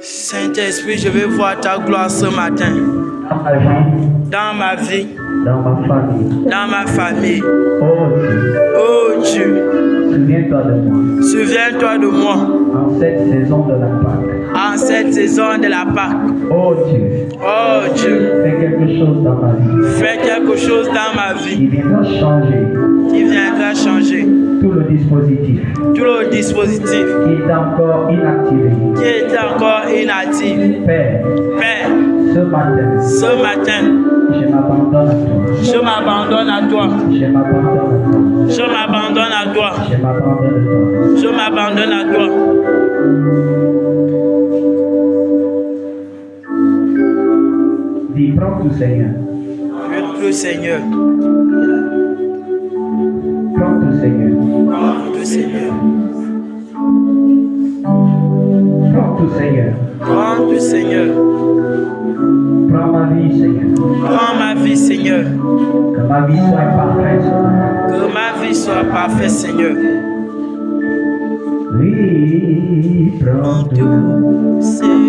Saint-Esprit, je veux voir ta gloire ce matin. Dans ma vie. Dans ma famille. Dans ma famille. Oh Dieu. Souviens-toi de moi. Souviens-toi de moi. En cette saison de la Pâque. En cette saison de la Pâque. Oh Dieu. Oh Dieu. Fais quelque chose dans ma vie. Fais quelque chose dans ma vie. Qui viendra changer. Qui viendra changer. Tout le dispositif. Tout le dispositif. Qui est encore inactivé. Qui est encore inactif. Père. Père. Ce matin. Ce matin. Je m'abandonne à toi. Je m'abandonne à toi. Je m'abandonne à toi. Je m'abandonne à toi. Je m'abandonne à toi. Je m'abandonne à toi. Dis, prends tout Seigneur. Prends tout Seigneur. Prends tout Seigneur. Prends tout Seigneur. Prends tout Seigneur. Prends tout Seigneur. Prends ma vie Seigneur. Prends ma vie Seigneur. Que ma vie soit parfaite. Que ma vie soit parfaite Seigneur. Oui, prends tout Seigneur.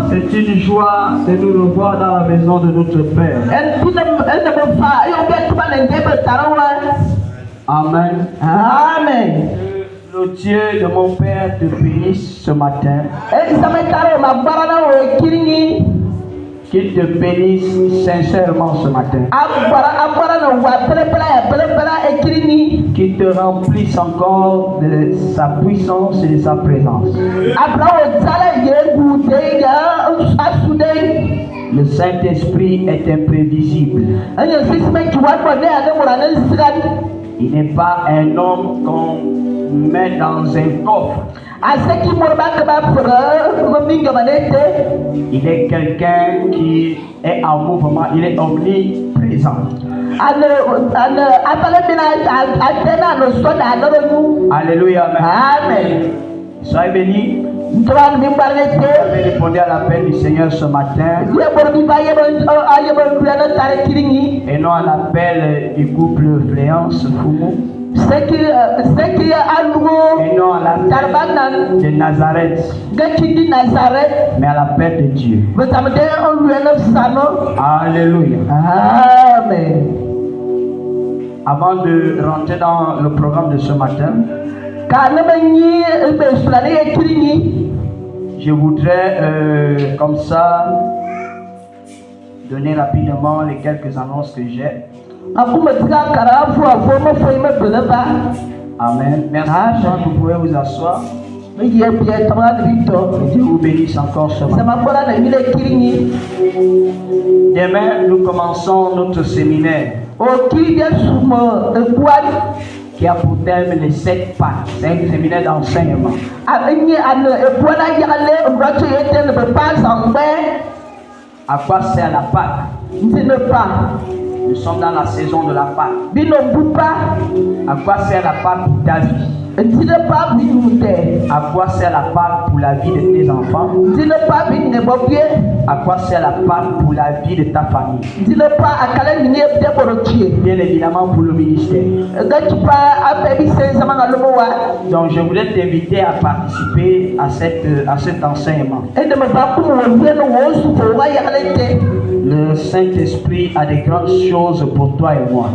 C'est une joie de nous revoir dans la maison de notre Père. Amen. Amen. Que le Dieu de mon Père te bénisse ce matin. Qu'il te bénisse sincèrement ce matin. Qu'il te remplisse encore de sa puissance et de sa présence. Le Saint-Esprit est imprévisible. Il n'est pas un homme qu'on met dans un coffre. Il est quelqu'un qui est en mouvement, il est omniprésent. Alléluia. Amen. Soyez bénis. Vous avez répondu à l'appel du Seigneur ce matin et non à l'appel du couple Fléance Fumu et non à l'appel de Nazareth, mais à l'appel de Dieu. Alléluia. Amen. Avant de rentrer dans le programme de ce matin, je voudrais comme ça donner rapidement les quelques annonces que j'ai. Amen. Merci. Vous pouvez vous asseoir. Que Dieu vous bénisse encore ce matin. Demain, nous commençons notre séminaire qui a pour thème les 7 Pâques. C'est un séminaire d'enseignement. À quoi sert la Pâque? Nous sommes dans la saison de la Pâque. À quoi sert la Pâque pour ta vie? À quoi sert la Pâque pour la vie de tes enfants? À quoi sert la Pâque pour la vie de ta famille? Bien évidemment pour le ministère. Donc je voulais t'inviter à participer à cet enseignement. Le Saint-Esprit a des grandes choses pour toi et moi.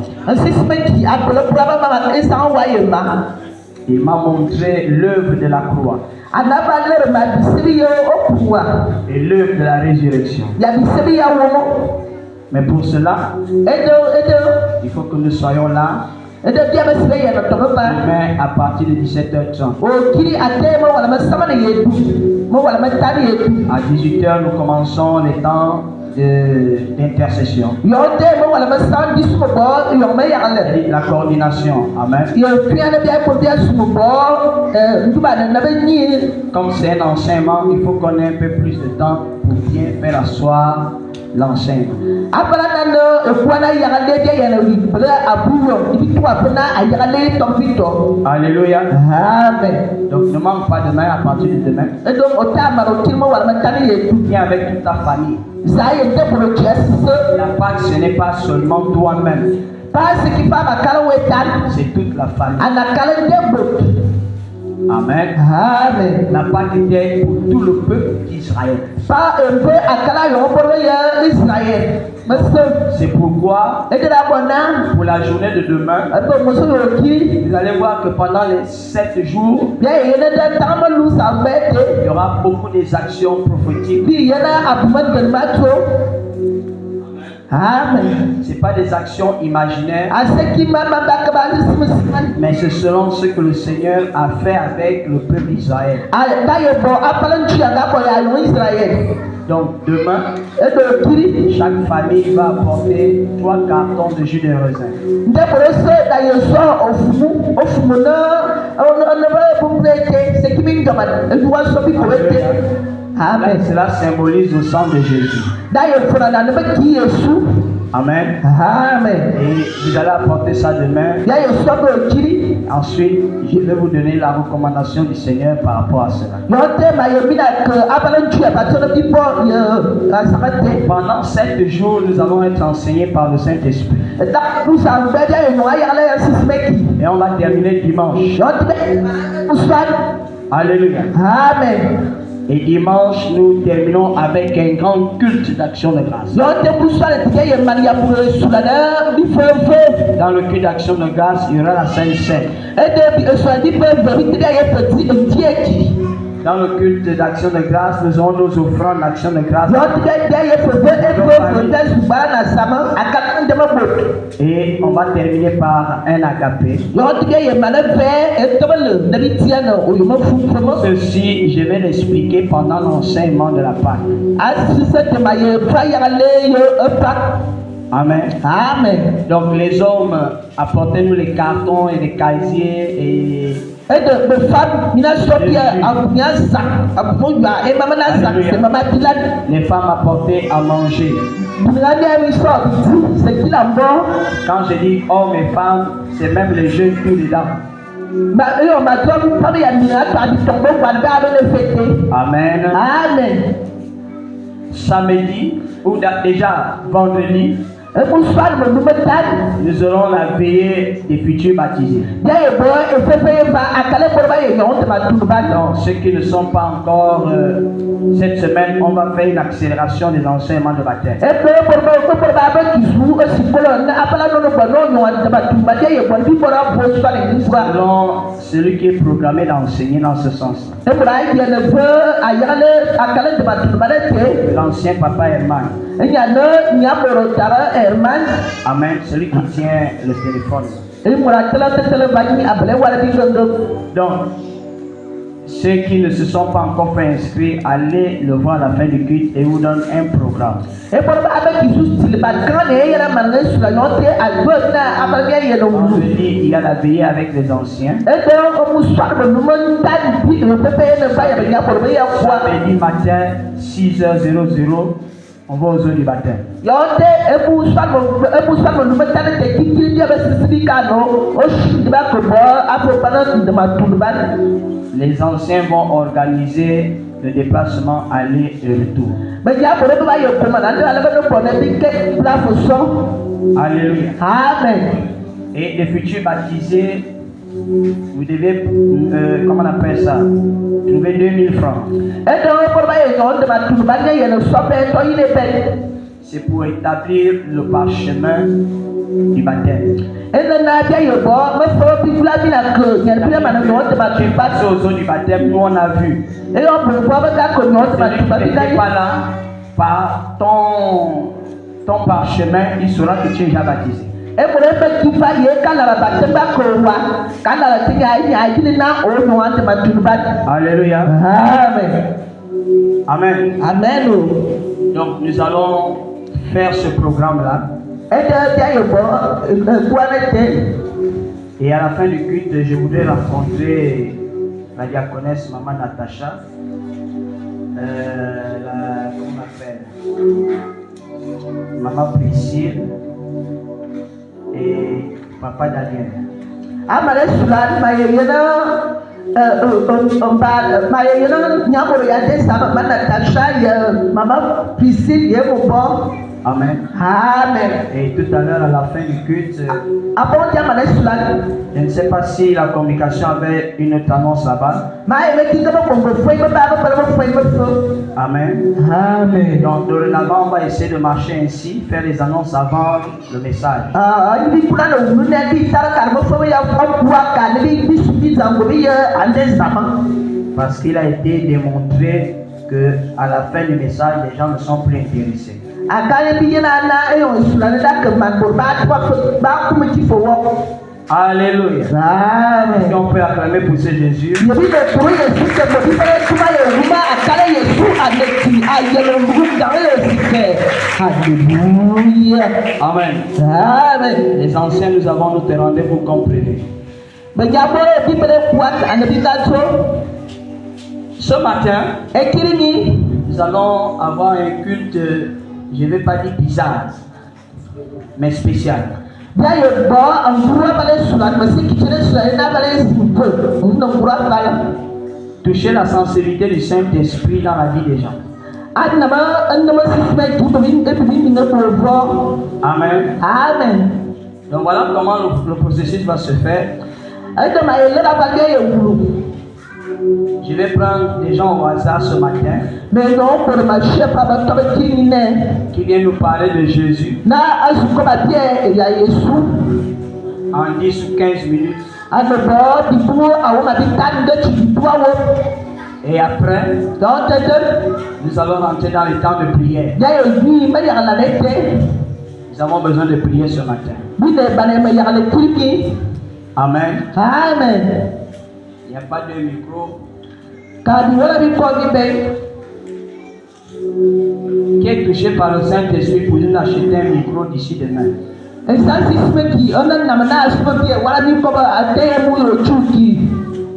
Il m'a montré l'œuvre de la croix et l'œuvre de la résurrection. Mais pour cela, il faut que nous soyons là demain à partir de 17h30. À 18h, nous commençons les temps d'intercession. La coordination. Amen. Comme c'est un enseignement, il faut qu'on ait un peu plus de temps pour bien faire asseoir l'enseignement. Alléluia. Amen. Donc ne manque pas demain à partir de demain. Viens avec toute ta famille. La Pâque, ce n'est pas seulement toi-même. C'est toute la famille. Amen. Amen. La Pâque était pour tout le peuple d'Israël. C'est pourquoi, pour la journée de demain, vous allez voir que pendant les 7 jours, il y aura beaucoup des actions prophétiques. Amen. Ce n'est pas des actions imaginaires, mais ce seront ce que le Seigneur a fait avec le peuple d'Israël. Donc demain, chaque famille va apporter 3 cartons de jus de raisin. Amen. Cela symbolise le sang de Jésus. Amen. Amen. Et vous allez apporter ça demain. Ensuite, je vais vous donner la recommandation du Seigneur par rapport à cela. Pendant 7 jours, nous allons être enseignés par le Saint-Esprit. Et on va terminer dimanche. Alléluia. Amen. Et dimanche, nous terminons avec un grand culte d'action de grâce. Dans le culte d'action de grâce, il y aura la Sainte Seine. Dans le culte d'action de grâce, nous aurons nos offrandes d'action de grâce. Et on va terminer par un agapé. Ceci, je vais l'expliquer pendant l'enseignement de la Pâque. Amen. Amen. Donc les hommes, apportez-nous les cartons et les casiers et les femmes apportez à manger. Quand je dis hommes et femmes, c'est même les jeunes tout dedans. Amen. Amen. Samedi ou déjà vendredi, nous aurons la veillée des futurs baptisés. Donc, ceux qui ne sont pas encore cette semaine, on va faire une accélération des enseignements de baptême. Selon celui qui est programmé d'enseigner dans ce sens. L'ancien papa Herman. Amen. Celui qui tient le téléphone. Donc, ceux qui ne se sont pas encore fait inscrire, allez le voir à la fin du culte et vous donne un programme. Vendredi, il y a la veillée avec les anciens. Samedi matin, 6h00. On va aux eaux du baptême. Les anciens vont organiser le déplacement aller et retour. Alléluia. Amen. Et les futurs baptisés, vous devez, comment on appelle ça, trouver 2000 francs. C'est pour établir le parchemin du baptême. J'ai passé aux eaux du baptême, nous on a vu. Tu n'étais pas là, par ton parchemin, il saura que tu es déjà baptisé. Alléluia. Amen. Amen. Amen. Donc nous allons faire ce programme-là. Et à la fin du culte, je voudrais rencontrer la diaconesse Maman Natacha. Comment on appelle, Maman Priscille et Papa Daniel. Amen. Amen. Et tout à l'heure, à la fin du culte, je ne sais pas si la communication avait une autre annonce là-bas. Amen. Amen. Donc, dorénavant, on va essayer de marcher ainsi, faire les annonces avant le message. Parce qu'il a été démontré que à la fin du message, les gens ne sont plus intéressés. Alléluia. Amen. Est-ce qu'on peut acclamer pour ce Jésus? Alléluia. Amen. Amen. Les anciens, nous avons notre rendez-vous compris. Ce matin, nous allons avoir un culte, je ne vais pas dire bizarre, mais spécial. Toucher la sensibilité du Saint-Esprit dans la vie des gens. Amen. Amen. Donc voilà comment le processus va se faire. Je vais prendre des gens au hasard ce matin Mais non, pour ma chef, à ma qui viennent nous parler de Jésus na azukoma bien ya Yesu en 10 ou 15 minutes. anobo dibu awoma bitande chibuawo Et après, donc nous allons rentrer dans le temps de prière. ya yi ma ya la lete Nous avons besoin de prier ce matin. bine bane ma ya le kirki Amen. amen Il n'y a pas de micro. kadi wala bi ko gi be Qui est touché par le Saint-Esprit pour nous acheter un micro d'ici demain. esansi smeki ona namana aspoki wala bi ko ate mu yo chuki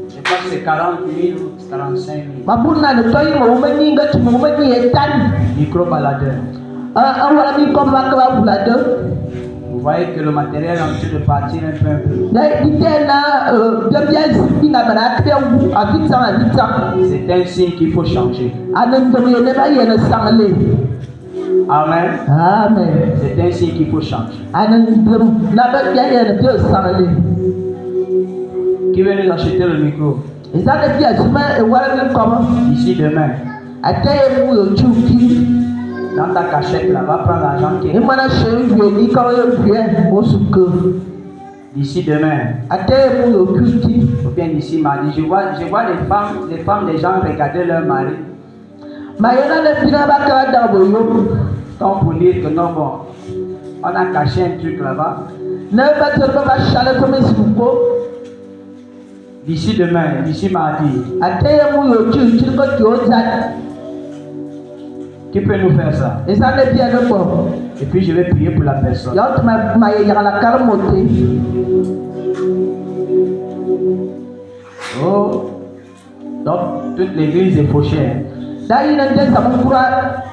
Je pense que c'est 40 000 ou 45 000. mabuna ne toyi mo mani nga tu mo mani etan Micro baladeur. wala bi ko ba ka bula de Vous voyez que le matériel est en train de partir un peu. na itena bia singa bana kre wu avitsa C'est un signe qu'il faut changer. anan to ye ne ba ye na sangle Amen. amen C'est un signe qu'il faut changer. anan dum na ba ya ye na to sangle Qui veut nous acheter le micro ezana bia sima e wala bi ko d'ici demain? ate mu yo chuki Dans ta cachette là, va prendre l'argent qui e est mana shevi ni ko yo bien osuko d'ici demain. ate mu yo chuki Ou bien d'ici mardi. Je vois les femmes, les gens regarder leur mari. ma yana ne bina ba ka da bo yo Comme pour dire que non, bon, on a caché un truc là-bas. ne ba to ba shale ko mesuko D'ici demain, d'ici mardi. ate mu yo chuki ko to za Qui peut nous faire ça? ezana bia ne ko Et puis je vais prier pour la personne. ya to ma ye ya la kala mote Oh, donc toute l'église est fauchée. da ina de sa mu kura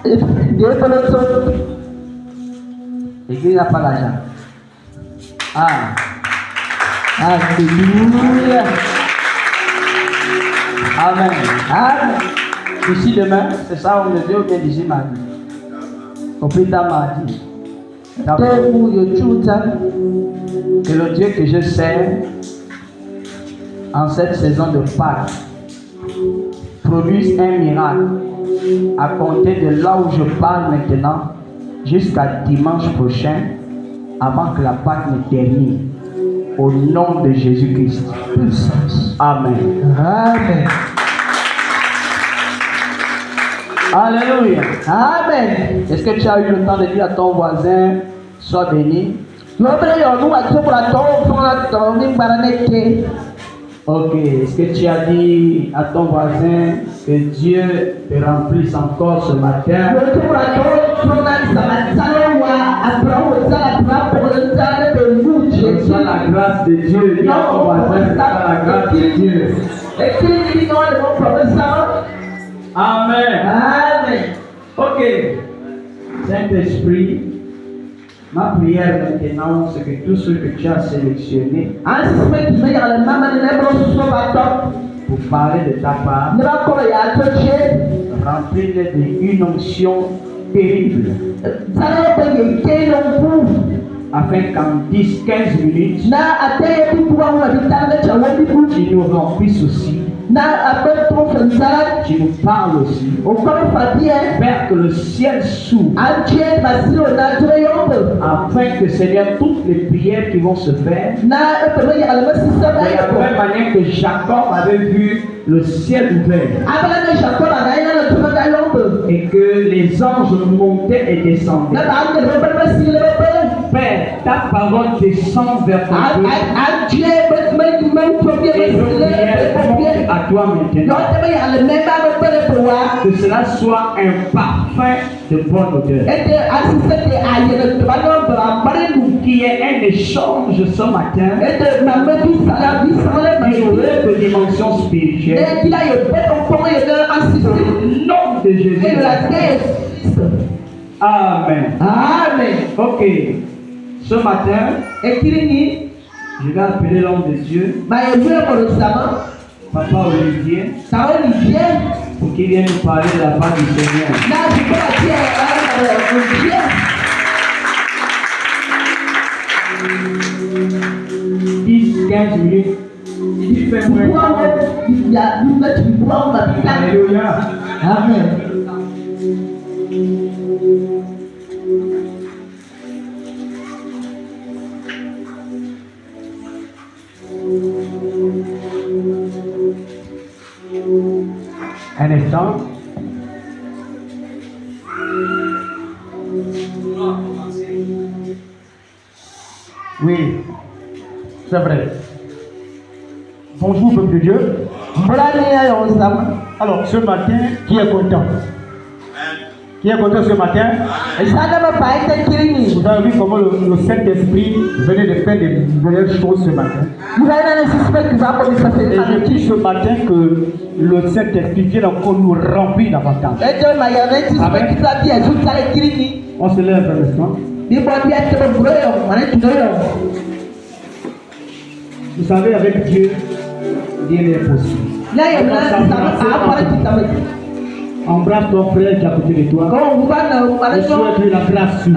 de ko to L'église n'a pas l'argent. Ah, Alléluia. Amen. Amen. D'ici demain, c'est ça on le dit ou bien d'ici mardi? Au plus tard mardi. D'accord. Temu yochuta. Que le Dieu que je sers en cette saison de Pâques produise un miracle à compter de là où je parle maintenant jusqu'à dimanche prochain avant que la Pâque ne termine. Au nom de Jésus-Christ. Amen. Amen. Alléluia. Amen. Est-ce que tu as eu le temps de dire à ton voisin, sois béni? Yobre yonu atubra to fona to ni baraneke. Ok. Est-ce que tu as dit à ton voisin que Dieu te remplisse encore ce matin? Yotubra to fona samatalo wa abrawo sala pra polenta de muche. Reçois la grâce de Dieu. Dis à ton voisin, reçois la grâce de Dieu. Et qui dit non le professeur? Amen. Amen. Ok. Saint-Esprit, ma prière maintenant, c'est que tous ceux que tu as sélectionnés Asme qui me yale mama ne bro so bato. pour parler de ta part, Ne ba ko ya toche. remplis-les d'une onction terrible, Sala pe ye ke no pu. afin qu'en 10-15 minutes, Na ate bi puwa wa bitanga cha wa bi pu. tu nous remplisses aussi, Na abe to fensala. tu nous parles aussi. O ko fa bien. Père, que le ciel s'ouvre, Anche basilo na to yombe. afin que, Seigneur, toutes les prières qui vont se faire, Na e pe me yale ma sisa de ba la ko. même manière que Jacob avait vu le ciel ouvert, Abala ne Jacob na ina na to ga yombe. et que les anges montaient et descendaient. Na ba ande be ba sile be. Père, ta parole descend vers ton peuple. Anche me to bien Et nos sile prières be bien. montent à toi Yo maintenant. te me yale me ba be pe wa. Que cela soit un parfum de bonne odeur. Ete asise te ayele to ba no ba bare du. Qu'il y ait un échange ce matin Ete na me bi sala ba d'une yo. autre dimension spirituelle. Et qu'il a eu fait un point de assisté. Au nom de Jésus. Et de la tête. Amen. Amen. Ok. Ce matin, Et qu'il dit, je vais appeler l'homme de Dieu, bah, il veut pour le sabbat. Papa Olivier, Ça va lui bien. pour qu'il vienne nous parler de la part du Seigneur. Là, je peux la dire, le bien. 10-15 minutes, Alléluia. Amen. Un instant. Oui, c'est vrai. Bonjour, peuple de Dieu. Alors, ce matin, qui est content? Qui est content ce matin? Vous avez vu comment le Saint-Esprit venait de faire des nouvelles choses ce matin. Et je dis ce matin que le Saint-Esprit vient encore nous remplir davantage. On se lève un instant. Vous savez, avec Dieu, rien n'est possible. Embrasse ton frère qui est à côté de toi. Et souhaite-lui la grâce sur lui.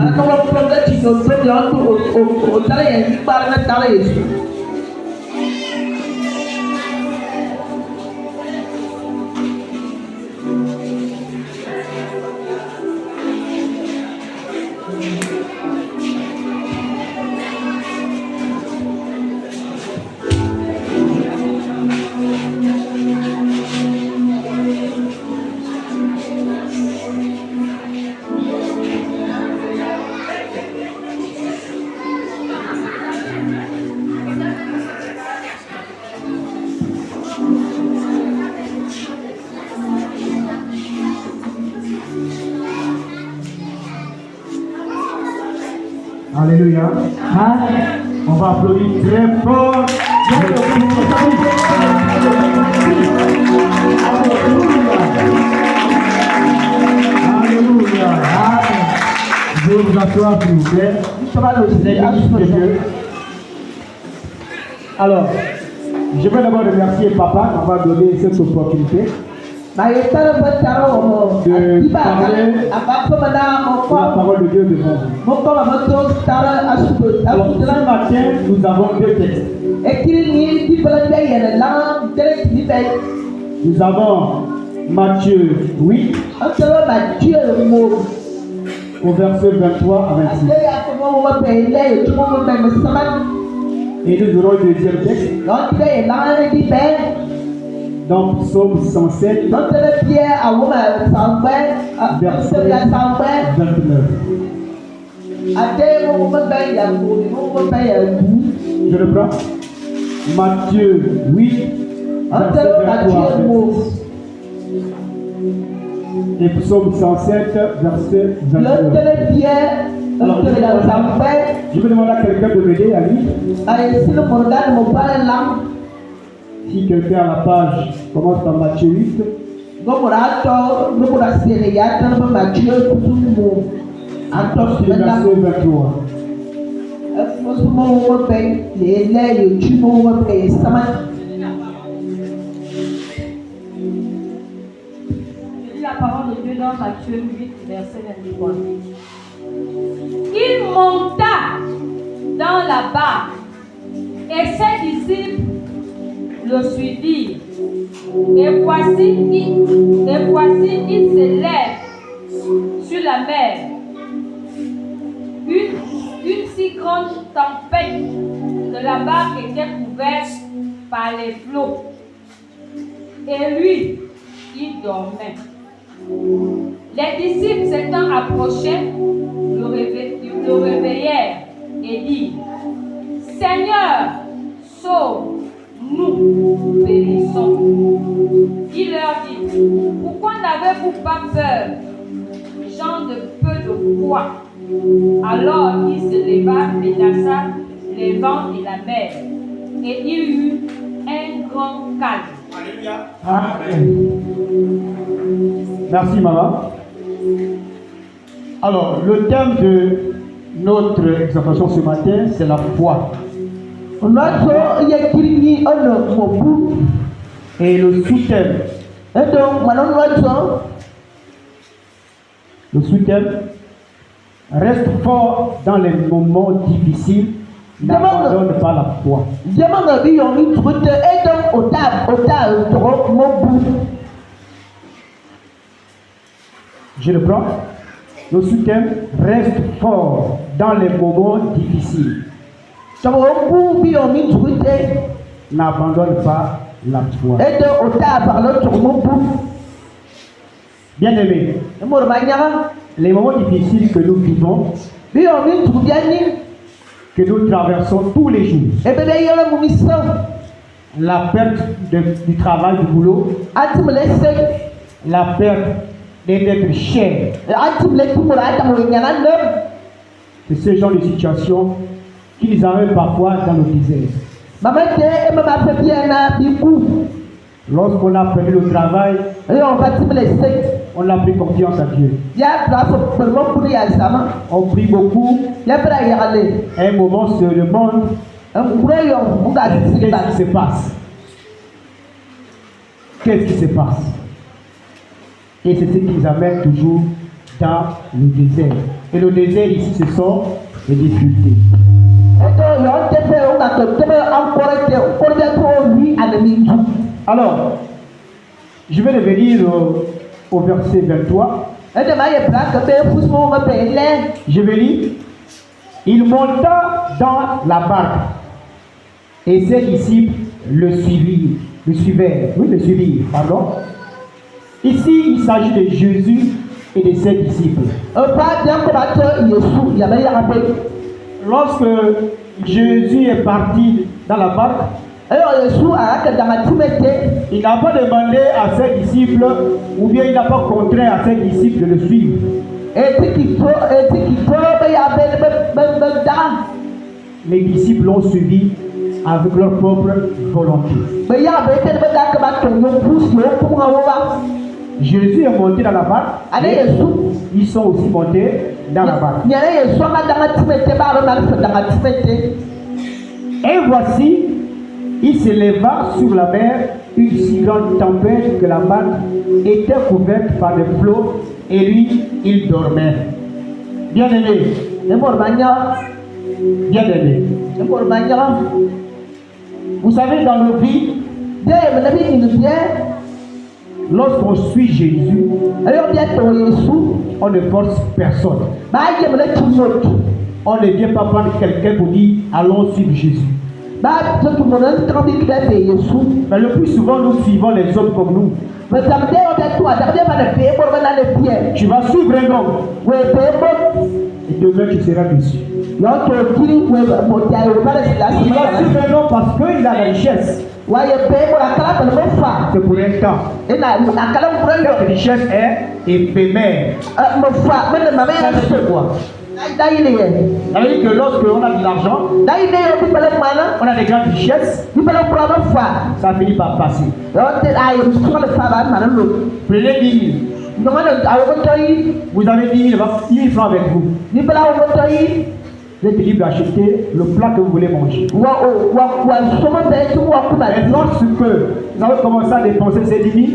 Alléluia. On va applaudir très fort. Alléluia. Je vais vous asseoir, s'il vous plaît. Les de Dieu. Alors, je vais d'abord remercier Papa d'avoir donné cette opportunité de parler la parole de Dieu devant vous. Alors, ce matin, nous avons deux textes. Nous avons Matthieu 8, au verset 23 à 26. Et nous aurons le deuxième texte. Dans Psaume 107, verset 29. Je le prends. Matthieu 8, verset 23 à 26. Et Psaume 107, verset 29. Alors, je vais demander à quelqu'un de m'aider à lire. Si quelqu'un a la page, commence par Matthieu 8. Verset 23. La parole de Dieu dans Matthieu 8, verset 23. Il monta dans la barque et ses disciples le suivirent. Et voici, il s'élève sur la mer une si grande tempête que la barque était couverte par les flots. Et lui, il dormait. Les disciples s'étant approchés, le réveillèrent et dirent: Seigneur, sauve-nous, périssons. Il leur dit: Pourquoi n'avez-vous pas peur, gens de peu de foi? Alors il se leva, menaça les vents et la mer, et il eut un grand calme. Alléluia. Amen. Merci, maman. Alors, le thème de notre exhortation ce matin, c'est la foi. Et le sous-thème, reste fort dans les moments difficiles, n'abandonne pas la foi. Je le prends. Le soutien reste fort dans les moments difficiles. N'abandonne pas la foi. Bien aimé, les moments difficiles que nous vivons, que nous traversons tous les jours, la perte du travail, du boulot, la perte d'être cher, c'est ce genre de situation qui nous arrive parfois dans le désert. Lorsqu'on a perdu le travail, on a pris confiance à Dieu. On prie beaucoup. À un moment, on se demande qu'est-ce qui se passe. Qu'est-ce qui se passe? Et c'est ce qui nous amène toujours dans le désert. Et le désert ici, ce sont les difficultés. Alors, je vais revenir au verset 23. Je vais lire. Il monta dans la barque et ses disciples le suivirent. Ici, il s'agit de Jésus et de ses disciples. Lorsque Jésus est parti dans la barque, il n'a pas demandé à ses disciples, ou bien il n'a pas contraint à ses disciples de le suivre. Les disciples l'ont suivi avec leur propre volonté. Jésus est monté dans la barque. Ils sont aussi montés dans la barque. Et voici, il s'éleva sur la mer une si grande tempête que la barque était couverte par des flots et lui, il dormait. Bien-aimé, bien-aimé. Vous savez, dans nos vies, lorsqu'on suit Jésus, on ne force personne. On ne vient pas prendre quelqu'un pour dire allons suivre Jésus. Mais le plus souvent, nous suivons les autres comme nous. Tu vas suivre un homme et demain tu seras déçu. Tu vas suivre un homme parce qu'il a la richesse. C'est pour un temps. Cette richesse est éphémère. C'est-à-dire que lorsqu'on a de l'argent, on a des grandes richesses, ça finit par passer. Prenez 10 000. Vous avez 10 000 francs avec vous. Vous êtes libre d'acheter le plat que vous voulez manger. Et lorsque vous avez commencé à dépenser ces 10 000,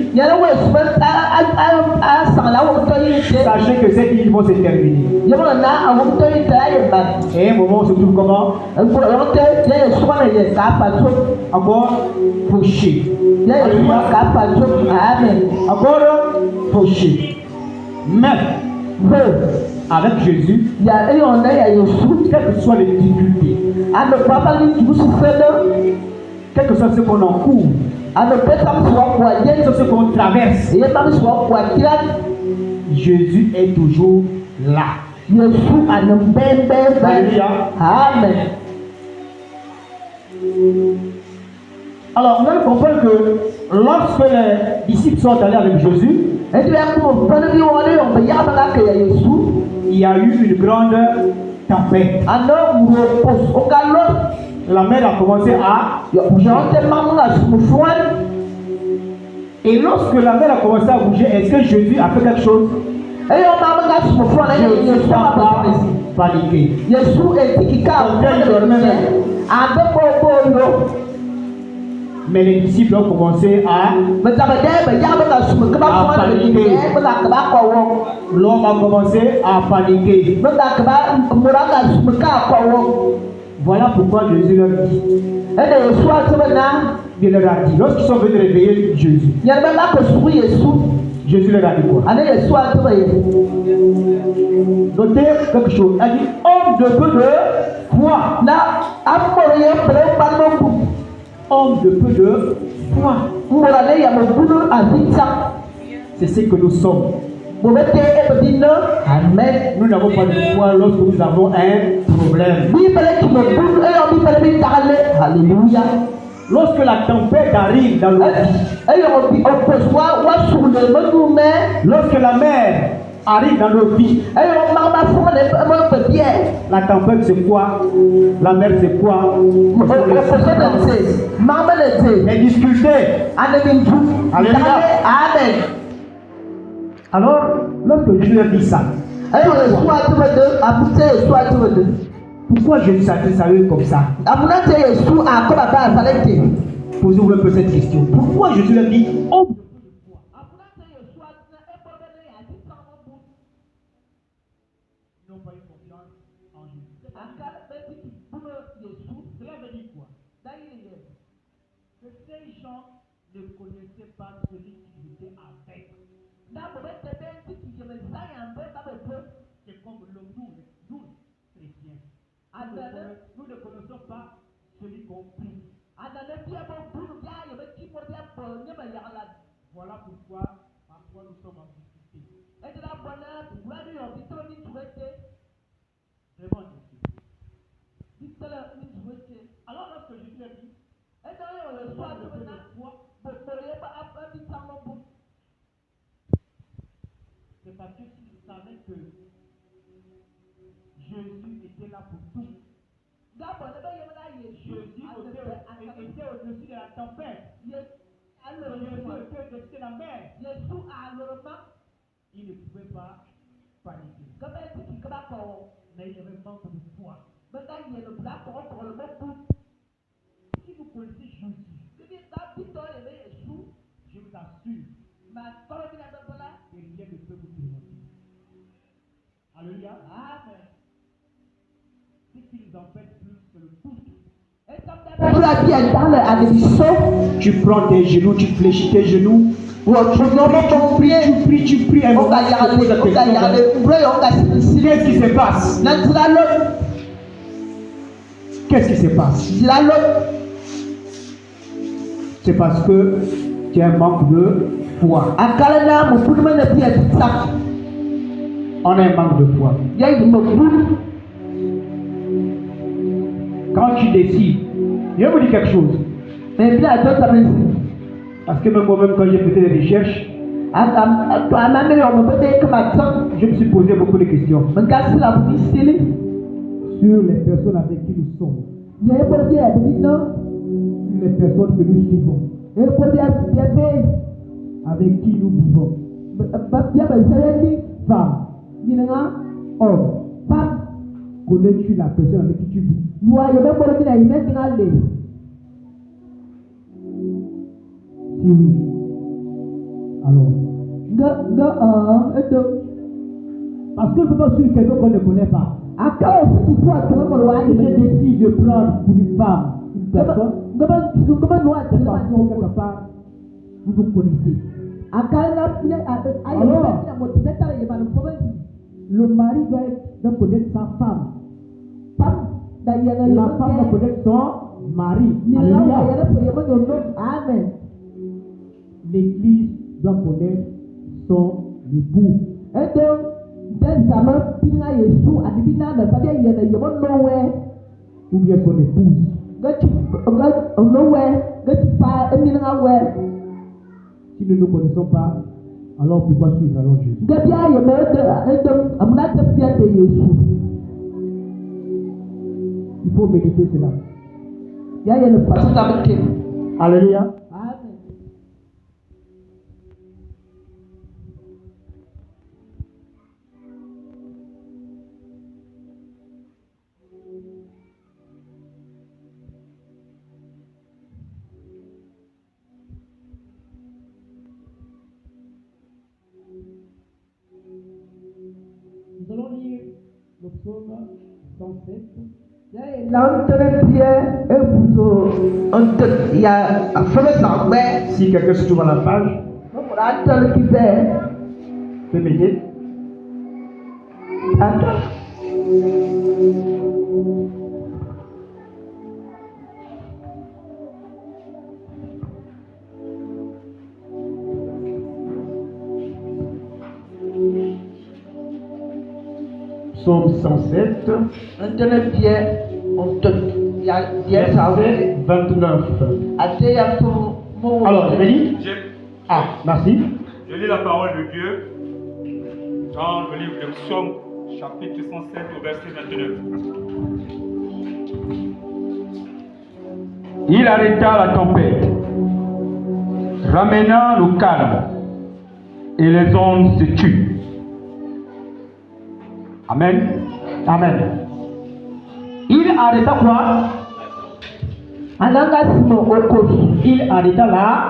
sachez que ces 10 000 vont se terminer. Et à un moment, on se trouve comment? Encore fauché. Encore fauché. Mais avec Jésus, quelles que soient les difficultés, quel que soit ce qu'on encourt, quel que soit ce qu'on traverse, Jésus est toujours là. Alléluia. Amen. Alors, on va comprendre que lorsque les disciples sont allés avec Jésus, il y a eu une grande tempête. La mer a commencé à bouger. Et lorsque la mer a commencé à bouger, est-ce que Jésus a fait quelque chose? Jésus n'a pas paniqué. Mais les disciples ont commencé à paniquer. L'homme a commencé à paniquer. Voilà pourquoi Jésus leur dit, Dieu leur a dit, lorsqu'ils sont venus réveiller Jésus, Jésus leur a dit quoi? Notez quelque chose. Elle dit, homme de peu de foi. Homme de peu de foi. C'est ce que nous sommes. Amen. Nous n'avons pas de foi lorsque nous avons un problème. Alléluia. Lorsque la tempête arrive dans nos vies, lorsque la mer arrive dans nos vies, la tempête c'est quoi? La mer c'est quoi? Les difficultés. Alléluia. Amen. Alors, lorsque Dieu a dit ça, pourquoi je suis satisfait comme ça? Posez-vous un peu cette question. Pourquoi Jésus a dit homme de peu de foi? Ils n'ont pas eu confiance en Jésus. Cela veut dire quoi? Que ces gens ne connaissaient pas celui qui était avec. C'est comme nous, chrétiens. Nous ne connaissons pas celui qu'on prie. Voilà pourquoi parfois nous sommes en difficulté. Vraiment difficile. Alors lorsque Jésus a dit, c'est parce que s'il savait que Jésus était là pour tout. Jésus était au-dessus de la tempête. Jésus était au-dessus de la mer. Il ne pouvait pas paniquer. Mais il avait manque de foi. Si vous connaissez Jésus, je vous assure que rien ne peut vous tourmenter. Alléluia. Amen. Ce qui nous empêche plus que le doute. Tu prends tes genoux, tu fléchis tes genoux. Tu pries. Qu'est-ce qui se passe? Qu'est-ce qui se passe? C'est parce que tu as un manque de foi. On a un manque de foi. Quand tu décides, je vais vous dire quelque chose. Parce que même moi-même, quand j'ai fait des recherches, je me suis posé beaucoup de questions sur les personnes avec qui nous sommes, sur les personnes que nous suivons, avec qui nous vivons. Femme, homme, connais-tu la personne avec qui tu vis? Si oui, alors. Parce que ne peut pas suivre quelqu'un qu'on ne connaît pas. Je décide de prendre pour une femme une personne. C'est parce que quelque part, vous vous connaissez. Alors, le mari doit connaître sa femme. La femme doit connaître son mari. Alléluia. Amen. L'église doit connaître son époux. Ou bien son épouse. Si nous ne nous connaissons pas, alors pourquoi suivre alors Jésus? Il faut méditer cela. Alléluia. Nous allons lire le psaume 107 Si quelqu'un se trouve à la page, peut m'aider. Psaume 107, verset 29. Alors, je vais lire. Ah, merci. Je lis la parole de Dieu dans le livre de Psaume, chapitre 107, au verset 29. Il arrêta la tempête, ramena le calme, et les ondes se tuent. Amen. Amen. Il arrêta quoi? Il arrêta là.